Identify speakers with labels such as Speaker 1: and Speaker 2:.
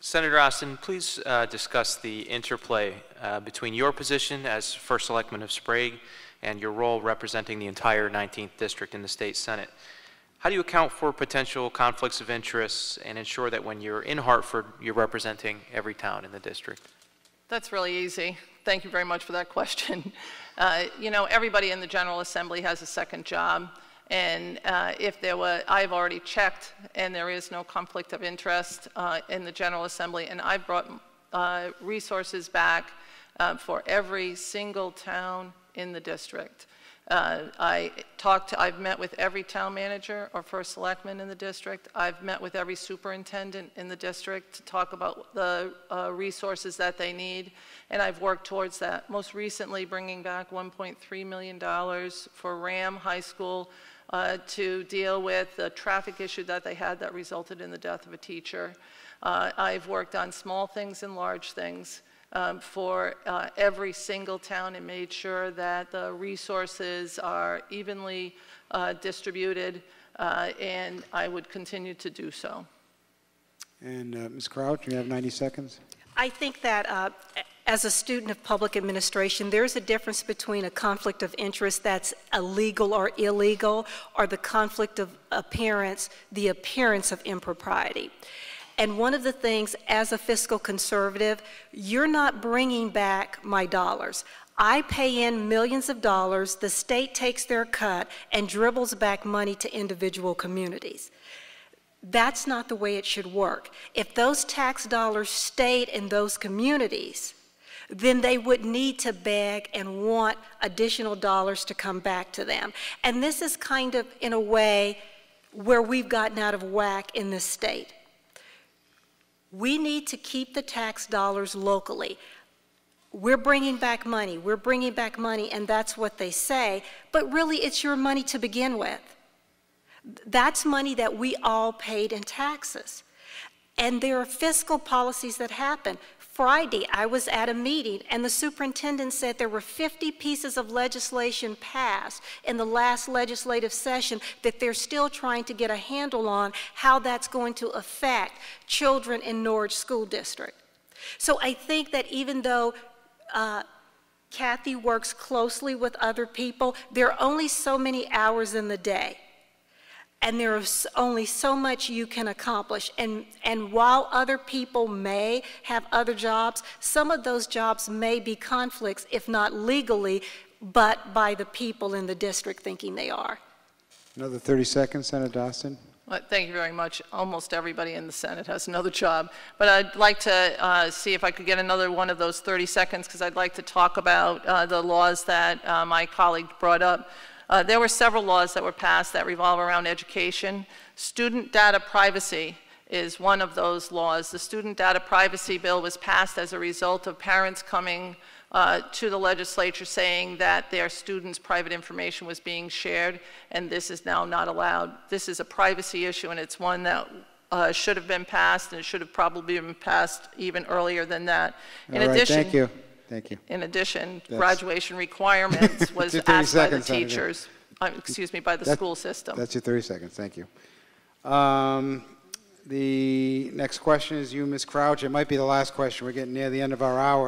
Speaker 1: Senator Osten, please discuss the interplay between your position as First Selectman of Sprague and your role representing the entire 19th District in the State Senate. How do you account for potential conflicts of interest and ensure that when you're in Hartford, you're representing every town in the district?
Speaker 2: That's really easy. Thank you very much for that question. You know, everybody in the General Assembly has a second job. And if there were, I've already checked, and there is no conflict of interest in the General Assembly. And I've brought resources back for every single town in the district. I've met with every town manager or first selectman in the district. I've met with every superintendent in the district to talk about the resources that they need, and I've worked towards that. Most recently, bringing back $1.3 million for Ram High School to deal with the traffic issue that they had that resulted in the death of a teacher. I've worked on small things and large things for every single town and made sure that the resources are evenly distributed, and I would continue to do so.
Speaker 3: And Ms. Crouch, you have 90 seconds.
Speaker 4: I think that as a student of public administration, there's a difference between a conflict of interest that's illegal or illegal, or the conflict of appearance, the appearance of impropriety. And one of the things, as a fiscal conservative, you're not bringing back my dollars. I pay in millions of dollars, the state takes their cut and dribbles back money to individual communities. That's not the way it should work. If those tax dollars stayed in those communities, then they would need to beg and want additional dollars to come back to them. And this is kind of, in a way, where we've gotten out of whack in this state. We need to keep the tax dollars locally. We're bringing back money, and that's what they say, but really it's your money to begin with. That's money that we all paid in taxes. And there are fiscal policies that happen. Friday, I was at a meeting, and the superintendent said there were 50 pieces of legislation passed in the last legislative session that they're still trying to get a handle on how that's going to affect children in Norwich School District. So I think that even though Cathy works closely with other people, there are only so many hours in the day. And there is only so much you can accomplish. And while other people may have other jobs, some of those jobs may be conflicts, if not legally, but by the people in the district thinking they are.
Speaker 3: Another 30 seconds, Senator Osten.
Speaker 2: Well, thank you very much. Almost everybody in the Senate has another job. But I'd like to see if I could get another one of those 30 seconds, because I'd like to talk about the laws that my colleague brought up. There were several laws that were passed that revolve around education. Student data privacy is one of those laws. The Student Data Privacy Bill was passed as a result of parents coming to the legislature saying that their students' private information was being shared, and this is now not allowed. This is a privacy issue, and it's one that should have been passed, and it should have probably been passed even earlier than that. In addition,
Speaker 3: thank you. Thank you.
Speaker 2: In addition, graduation requirements was asked by the teachers, excuse me, by the school system.
Speaker 3: That's your 30 seconds. Thank you. The next question is you, Ms. Crouch. It might be the last question. We're getting near the end of our hour.